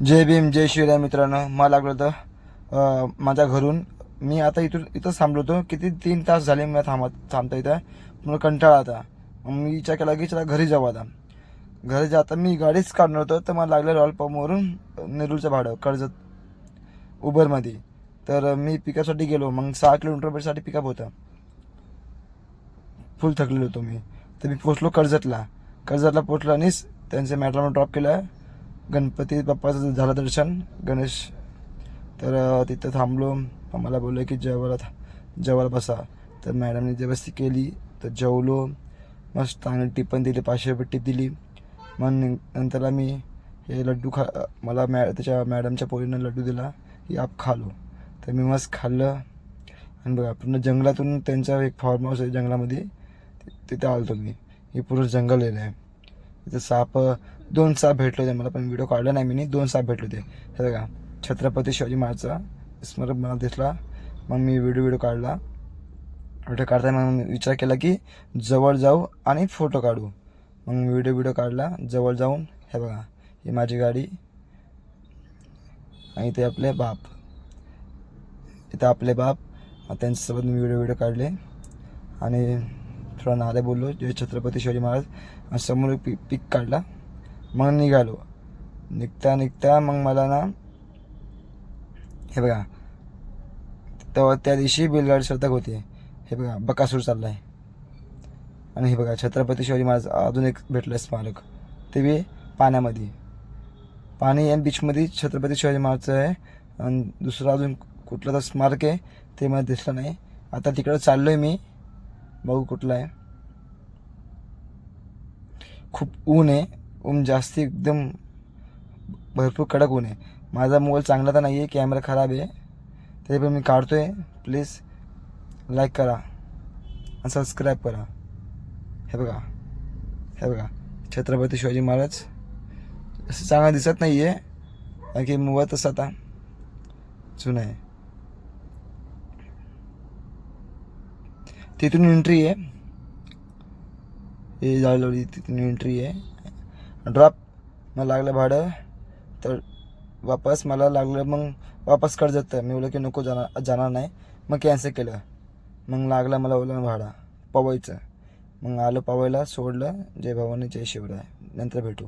जय भीम जय शिवराय मित्रांनो. मला लागलं होतं माझ्या घरून. मी आता इथंच थांबलो होतो. किती 3 तास झाले मला थांबता इथं. मला कंटाळा आता. मग मी विचार केला की चला घरी जाऊ. आता घरी जाता मी गाडीच काढणार होतो तर मला लागलं रॉयल पंपवरून नेरूळचं भाडं कर्जत उबरमध्ये. तर मी पिकअपसाठी गेलो. मग 6 किलोमीटरसाठी पिकअप होतं. फुल थकलेलो होतो मी. तर मी पोचलो कर्जतला पोचलो आणि त्यांचे मॅडमला ड्रॉप केलं. गणपती बाप्पाचं झालं दर्शन गणेश. तर तिथं थांबलो. आम्हाला बोललं की जेवायला बसा. तर मॅडमने जबरदस्ती केली. तर जेवलो. मस्त चांगली टिपन दिली, 500 रुपये टिप दिली. मग नंतरला मी हे लड्डू मला त्याच्या मॅडमच्या पोरीनं लड्डू दिला की आप खालो. तर मी मस्त खाल्लं. आणि बघा पूर्ण जंगलातून त्यांचा एक फार्म हाऊस आहे जंगलामध्ये, तिथे आलो मी. हे पूर्ण जंगल आहे. तिथं 2 साप भेटले होते मला, पण व्हिडिओ काढला नाही मी. 2 साप भेटले होते. हे बघा छत्रपती शिवाजी महाराजचा स्मारक मला दिसला. मग मी व्हिडिओ काढला. व्हिडिओ काढताना मग विचार केला की जवळ जाऊ आणि फोटो काढू. मग व्हिडिओ काढला जवळ जाऊन. हे बघा ही माझी गाडी आणि ते आपले बाप. इथं आपले बाप. त्यांच्यासोबत मी व्हिडिओ काढले आणि थोडा नारे बोललो जय छत्रपती शिवाजी महाराज. आणि समोर पिक काढला. मग निघालो. निघता मग मला ना हे बघा तेव्हा त्या दिवशी बैलगाडी शर्यत होती. हे बघा बकासूर चाललाय. आणि हे बघा छत्रपती शिवाजी महाराज अजून एक भेटलं स्मारक. ते बी पाण्यामध्ये, पाणी आणि बीचमध्ये छत्रपती शिवाजी महाराजचं आहे. आणि दुसरं अजून कुठलं तर स्मारक आहे ते मला दिसलं नाही. आता तिकडं चाललोय मी, बघू कुठलं आहे. खूप ऊन आहे. ऊन जास्ती एकदम भरपूर कडक ऊन आहे. माझा मोबाईल चांगला तर नाही आहे, कॅमेरा खराब आहे. तरी पण मी काढतोय. प्लीज लाईक करा आणि सबस्क्राईब करा. हे बघा छत्रपती शिवाजी महाराज असं चांगलं दिसत नाही आहे, कारण की मोबाईल तसं आता जुनं आहे. तिथून एंट्री आहे. हे जाळी तिथून एंट्री आहे. ड्रॉप मला लागलं भाडं. तर वापस मला लागलं मग वापस कर्जत. मी बोललो की नको जाणार नाही. मग कॅन्सल केलं. मग लागलं मला बोललं भाडं पवायचं. मग आलो पवायला, सोडलं. जय भवानी जय शिवराय. नंतर भेटू.